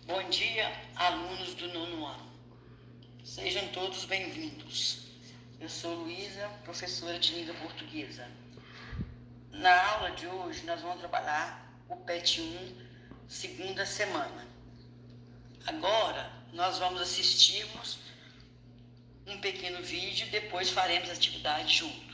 Bom dia, alunos do nono ano. Sejam todos bem-vindos. Eu sou Luísa, professora de língua portuguesa. Na aula de hoje, nós vamos trabalhar o PET 1, segunda semana. Agora, nós vamos assistirmos um pequeno vídeo e depois faremos a atividade juntos.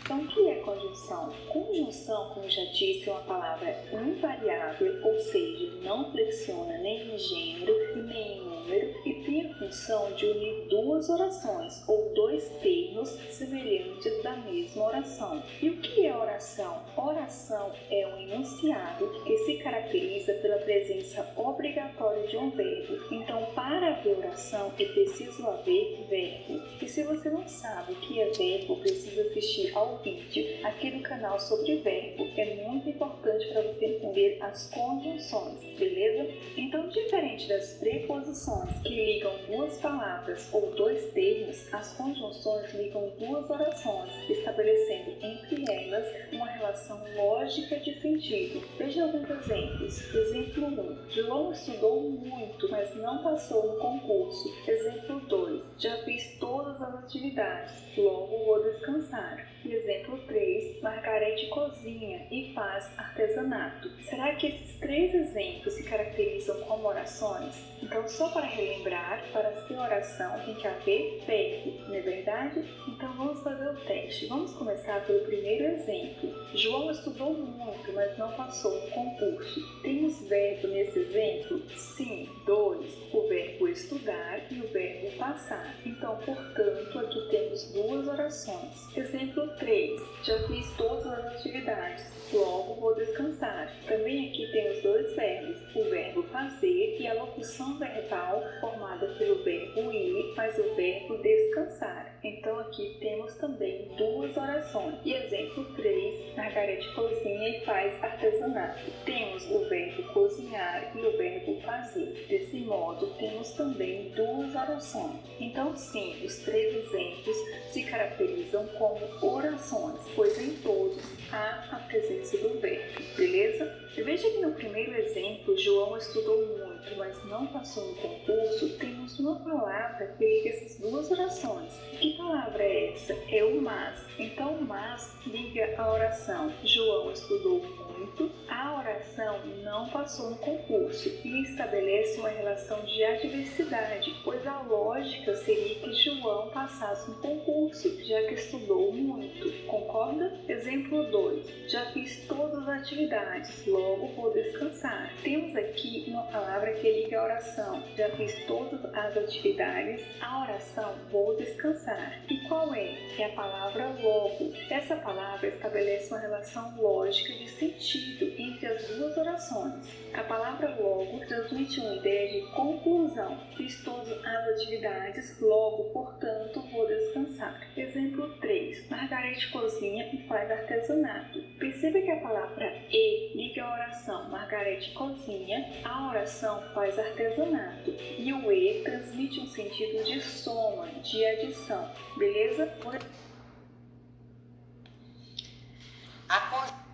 Então, o que é conjunção? Conjunção, como eu já disse, é uma palavra invariável, ou seja, não flexiona nem em gênero e nem em número e tem a função de unir duas orações ou dois termos semelhantes da mesma oração. E o que é oração? Oração é um enunciado que se caracteriza pela presença obrigatória de um verbo. Então, para haver oração, é preciso haver verbo. E se você não sabe o que é verbo, precisa assistir ao vídeo aqui do canal sobre verbo. É muito importante para você entender as conjunções, beleza? Então, diferente das preposições que ligam duas palavras ou dois termos, as conjunções ligam duas orações, estabelecendo entre elas uma relação lógica de sentido. Veja alguns exemplos. Exemplo 1. João estudou muito, mas não passou no concurso. Exemplo 2. Já fiz todas as atividades, logo vou descansar. E exemplo 3, Margarete cozinha e faz artesanato. Será que esses três exemplos se caracterizam como orações? Então, só para relembrar, para ser oração tem que haver verbo, não é verdade? Então, vamos fazer o teste. Vamos começar pelo primeiro exemplo. João estudou muito, mas não passou no concurso. Temos verbo nesse exemplo? Sim, dois. O verbo estudar e o verbo passar. Então, portanto, aqui temos duas orações. Exemplo 3. Já fiz todas as atividades, logo vou descansar. Também aqui temos dois verbos, o verbo fazer e a locução verbal formada pelo verbo ir, mais o verbo descansar. Então aqui temos também duas orações. E exemplo 3, Margarete cozinha e faz artesanato. Temos o verbo cozinhar e o verbo fazer. Desse modo, temos também duas orações. Então sim, os três exemplos se caracterizam como orações, pois em todos há a presença do verbo, beleza? Veja que no primeiro exemplo, João estudou muito, mas não passou no concurso, temos uma palavra que liga essas duas orações. Que palavra é essa? É o mas. Então, o mas liga a oração João estudou muito, a oração não passou no concurso e estabelece uma relação de adversidade, pois a lógica seria que João passasse no concurso, já que estudou muito. Concorda? Exemplo 2. Já fiz todas as atividades, logo vou descansar. Temos aqui uma palavra que liga a oração. Já fiz todas as atividades, a oração vou descansar. E qual é? É a palavra logo. Essa palavra estabelece uma relação lógica de sentido entre as duas orações. A palavra logo transmite uma ideia de conclusão. Fiz todas as atividades, logo, portanto, vou descansar. Exemplo 3. Margarete cozinha e faz artesanato. Perceba que a palavra e liga a oração Margarete cozinha, a oração faz artesanato. E o e transmite um sentido de soma, de adição. Beleza?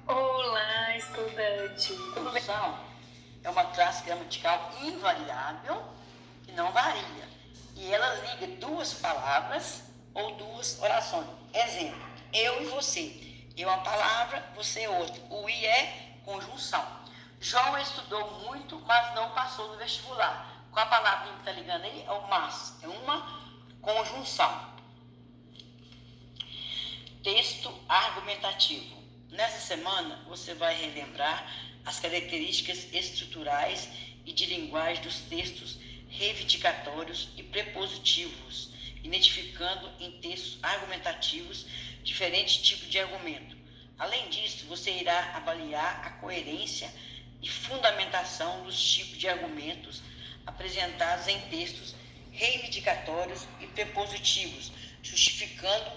Olá, estudante! Conjunção é uma classe gramatical invariável que não varia. E ela liga duas palavras ou duas orações. Exemplo, eu e você. Eu é uma palavra, você é outra. O i é conjunção. João estudou muito, mas não passou no vestibular. Qual a palavrinha que está ligando ele? É o mas. É uma conjunção. Texto argumentativo. Nessa semana, você vai relembrar as características estruturais e de linguagem dos textos reivindicatórios e prepositivos, identificando em textos argumentativos diferentes tipos de argumento. Além disso, você irá avaliar a coerência e fundamentação dos tipos de argumentos apresentados em textos reivindicatórios e prepositivos, justificando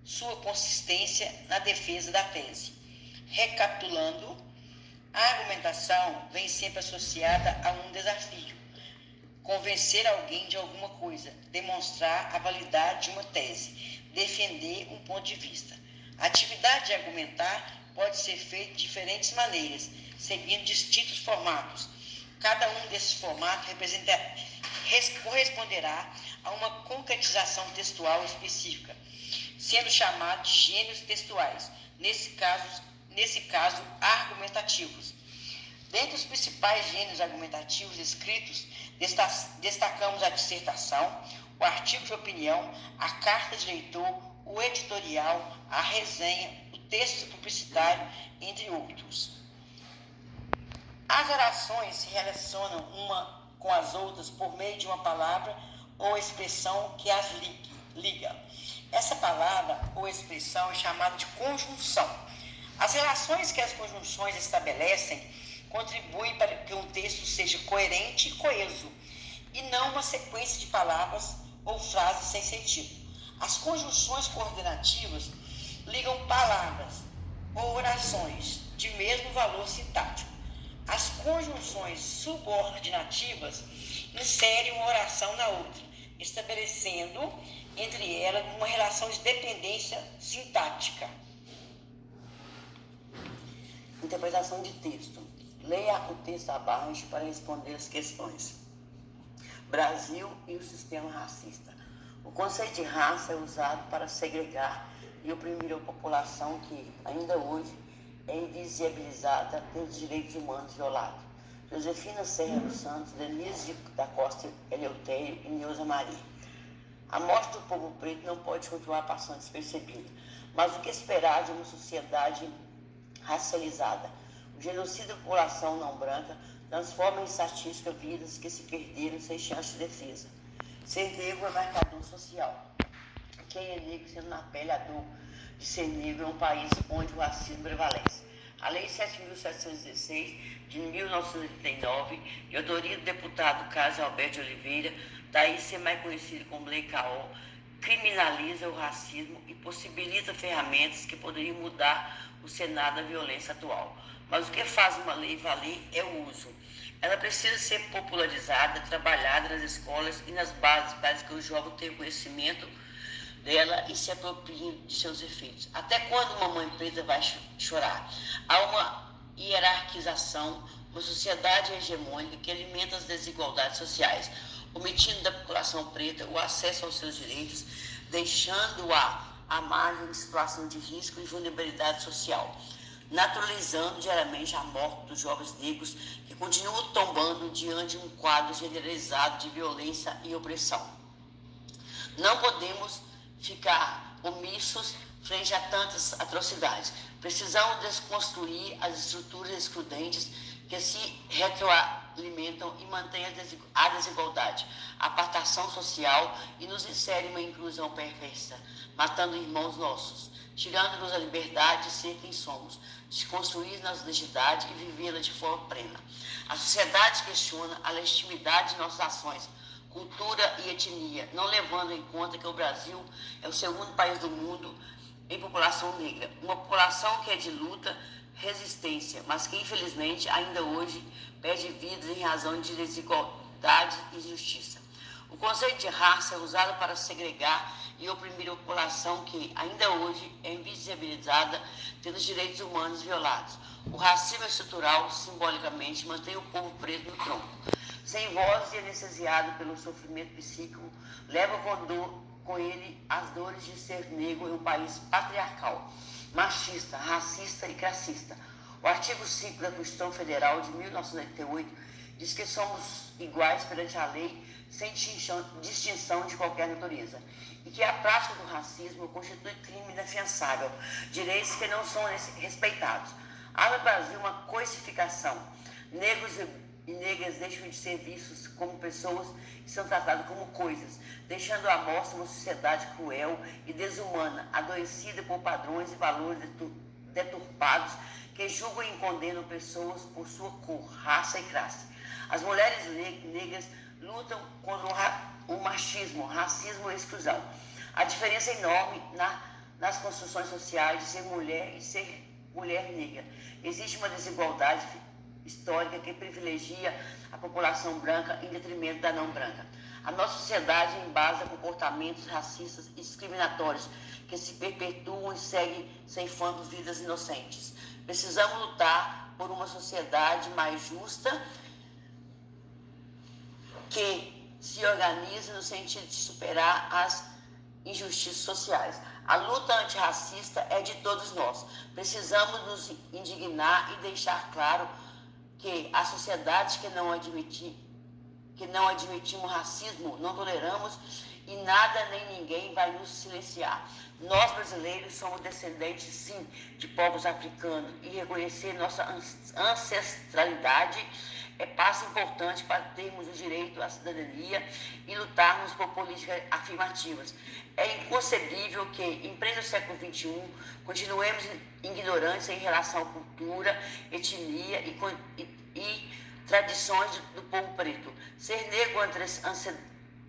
sua consistência na defesa da tese. Recapitulando, a argumentação vem sempre associada a um desafio. Convencer alguém de alguma coisa, demonstrar a validade de uma tese, defender um ponto de vista. A atividade de argumentar pode ser feita de diferentes maneiras, seguindo distintos formatos, Cada um desses formatos corresponderá a uma concretização textual específica, sendo chamado de gêneros textuais, nesse caso argumentativos. Dentre os principais gêneros argumentativos escritos, destacamos a dissertação, o artigo de opinião, a carta de leitor, o editorial, a resenha, o texto publicitário, entre outros. As orações se relacionam uma com as outras por meio de uma palavra ou expressão que as liga. Essa palavra ou expressão é chamada de conjunção. As relações que as conjunções estabelecem contribuem para que um texto seja coerente e coeso, e não uma sequência de palavras ou frases sem sentido. As conjunções coordenativas ligam palavras ou orações de mesmo valor sintático. As conjunções subordinativas inserem uma oração na outra, estabelecendo entre elas uma relação de dependência sintática. Interpretação de texto. Leia o texto abaixo para responder as questões. Brasil e o sistema racista. O conceito de raça é usado para segregar e oprimir a população que, ainda hoje, é invisibilizada pelos direitos humanos violados. Josefina Serra dos Santos, Denise da Costa Eleutério e Neuza Maria. A morte do povo preto não pode continuar passando despercebida, mas o que esperar de uma sociedade racializada? O genocídio da população não branca transforma em estatística vidas que se perderam sem chance de defesa. Ser negro é marcador social. Quem é negro sendo na pele a dor de ser negro é um país onde o racismo prevalece. A Lei 7.716, de 1989, de autoria do deputado Carlos Alberto de Oliveira, daí ser mais conhecido como Lei Caó, criminaliza o racismo e possibilita ferramentas que poderiam mudar o cenário da violência atual. Mas o que faz uma lei valer é o uso. Ela precisa ser popularizada, trabalhada nas escolas e nas bases para que o jovem tenha conhecimento dela e se aproprie de seus efeitos. Até quando uma mãe preta vai chorar? Há uma hierarquização, uma sociedade hegemônica que alimenta as desigualdades sociais, omitindo da população preta o acesso aos seus direitos, deixando-a à margem de situação de risco e vulnerabilidade social, naturalizando diariamente a morte dos jovens negros que continuam tombando diante de um quadro generalizado de violência e opressão. Não podemos ficar omissos frente a tantas atrocidades. Precisamos desconstruir as estruturas excludentes que se retroalimentam e mantêm a desigualdade, a apartação social e nos inserem uma inclusão perversa, matando irmãos nossos, tirando-nos a liberdade de ser quem somos, de construir nossa identidade e vivê-la de forma plena. A sociedade questiona a legitimidade de nossas ações, cultura e etnia, não levando em conta que o Brasil é o segundo país do mundo em população negra, uma população que é de luta, resistência, mas que infelizmente ainda hoje perde vidas em razão de desigualdade e injustiça. O conceito de raça é usado para segregar e oprimir a população que ainda hoje é invisibilizada pelos direitos humanos violados. O racismo estrutural, simbolicamente, mantém o povo preso no tronco. Sem voz e anestesiado pelo sofrimento psíquico, leva com ele as dores de ser negro em um país patriarcal, machista, racista e classista. O artigo 5 da Constituição Federal de 1988 diz que somos iguais perante a lei sem distinção de qualquer natureza e que a prática do racismo constitui crime inafiançável, direitos que não são respeitados. Há no Brasil uma coisificação. Negros e negras deixam de ser vistos como pessoas e são tratados como coisas, deixando à mostra uma sociedade cruel e desumana, adoecida por padrões e valores deturpados que julgam e condenam pessoas por sua cor, raça e classe. As mulheres negras lutam contra o machismo, racismo e exclusão. A diferença é enorme nas construções sociais de ser mulher e ser mulher negra. Existe uma desigualdade histórica que privilegia a população branca em detrimento da não branca. A nossa sociedade embasa comportamentos racistas e discriminatórios que se perpetuam e seguem ceifando vidas inocentes. Precisamos lutar por uma sociedade mais justa que se organize no sentido de superar as injustiças sociais. A luta antirracista é de todos nós. Precisamos nos indignar e deixar claro que a sociedade que não admitimos racismo, não toleramos e nada nem ninguém vai nos silenciar. Nós brasileiros somos descendentes, sim, de povos africanos e reconhecer nossa ancestralidade é passo importante para termos o direito à cidadania e lutarmos por políticas afirmativas. É inconcebível que, em pleno século XXI, continuemos ignorantes em relação à cultura, etnia e tradições do povo preto. Ser negro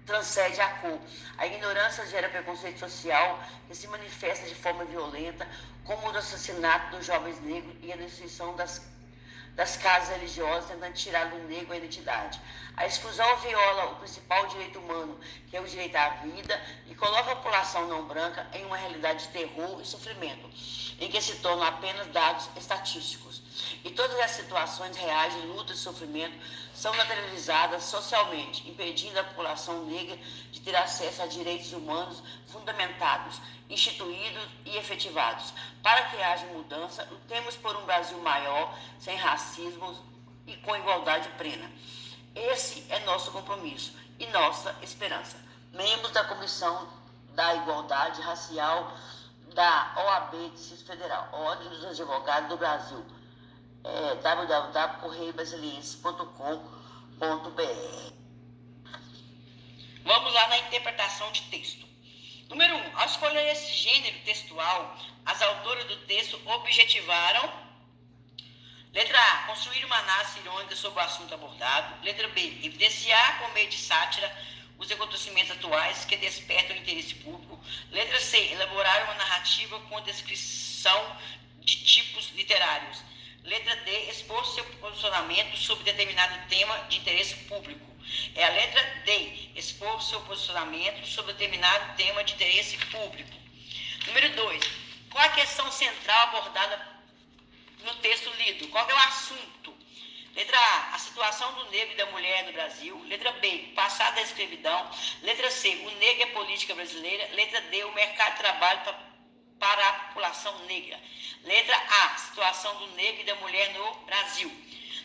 transcende a cor. A ignorância gera preconceito social que se manifesta de forma violenta, como o assassinato dos jovens negros e a destruição das casas religiosas, tentando tirar do negro a identidade. A exclusão viola o principal direito humano, que é o direito à vida, e coloca a população não branca em uma realidade de terror e sofrimento, em que se tornam apenas dados estatísticos. E todas as situações reais de luta e sofrimento são naturalizadas socialmente, impedindo a população negra de ter acesso a direitos humanos fundamentados, instituídos e efetivados. Para que haja mudança, lutemos por um Brasil maior, sem racismo e com igualdade plena. Esse é nosso compromisso e nossa esperança. Membros da Comissão da Igualdade Racial da OAB Distrito Federal, Ordem dos Advogados do Brasil, www.correiobrasiliense.com.br. Vamos lá na interpretação de texto. Número 1. Ao escolher esse gênero textual, as autoras do texto objetivaram: letra A, construir uma análise irônica sobre o assunto abordado. Letra B, evidenciar por meio de sátira os acontecimentos atuais que despertam o interesse público. Letra C, elaborar uma narrativa com descrição de tipos literários. Letra D, expor seu posicionamento sobre determinado tema de interesse público. É a letra D, expor seu posicionamento sobre determinado tema de interesse público. Número 2, qual a questão central abordada no texto lido? Qual é o assunto? Letra A, a situação do negro e da mulher no Brasil. Letra B, passado da escravidão. Letra C, o negro e a política brasileira. Letra D, o mercado de trabalho para a população negra. Letra A, situação do negro e da mulher no Brasil.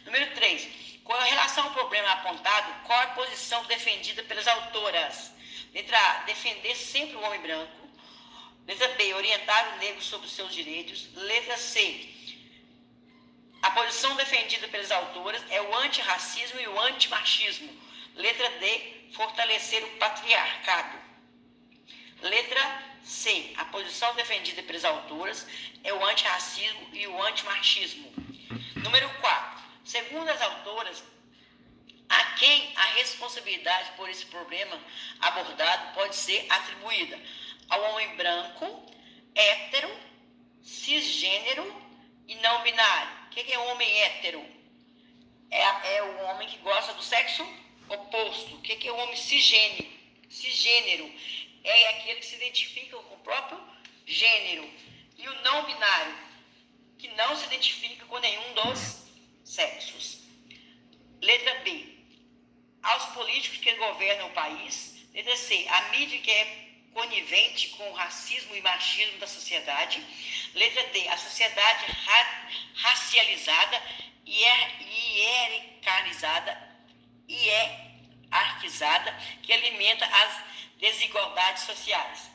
Número 3, com relação ao problema apontado, qual a posição defendida pelas autoras? Letra A, defender sempre o homem branco. Letra B, orientar o negro sobre os seus direitos. Letra C, a posição defendida pelas autoras é o antirracismo e o antimachismo. Letra D, fortalecer o patriarcado. Letra C, a posição defendida pelas autoras é o antirracismo e o antimachismo. Número 4, segundo as autoras, a quem a responsabilidade por esse problema abordado pode ser atribuída? Ao homem branco, hétero, cisgênero e não binário. O que é um homem hétero? É o homem que gosta do sexo oposto. O que é o homem cisgênero? É aquele que se identifica com o próprio gênero. E o não binário, que não se identifica com nenhum dos sexos. Letra B, aos políticos que governam o país. Letra C, a mídia que é conivente com o racismo e machismo da sociedade. Letra D, a sociedade racializada e hierarquizada que alimenta as desigualdades sociais.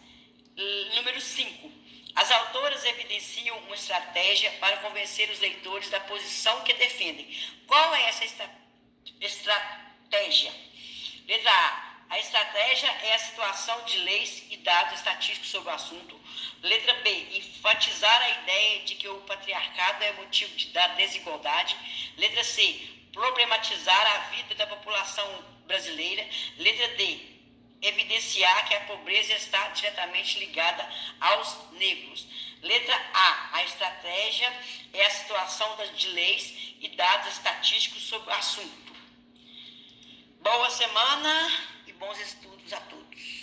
Número 5, as autoras evidenciam uma estratégia para convencer os leitores da posição que defendem. Qual é essa estratégia? Letra A estratégia é a situação de leis e dados estatísticos sobre o assunto. Letra B, enfatizar a ideia de que o patriarcado é motivo da desigualdade. Letra C, problematizar a vida da população brasileira. Letra D, evidenciar que a pobreza está diretamente ligada aos negros. Letra A estratégia é a situação de leis e dados estatísticos sobre o assunto. Boa semana e bons estudos a todos.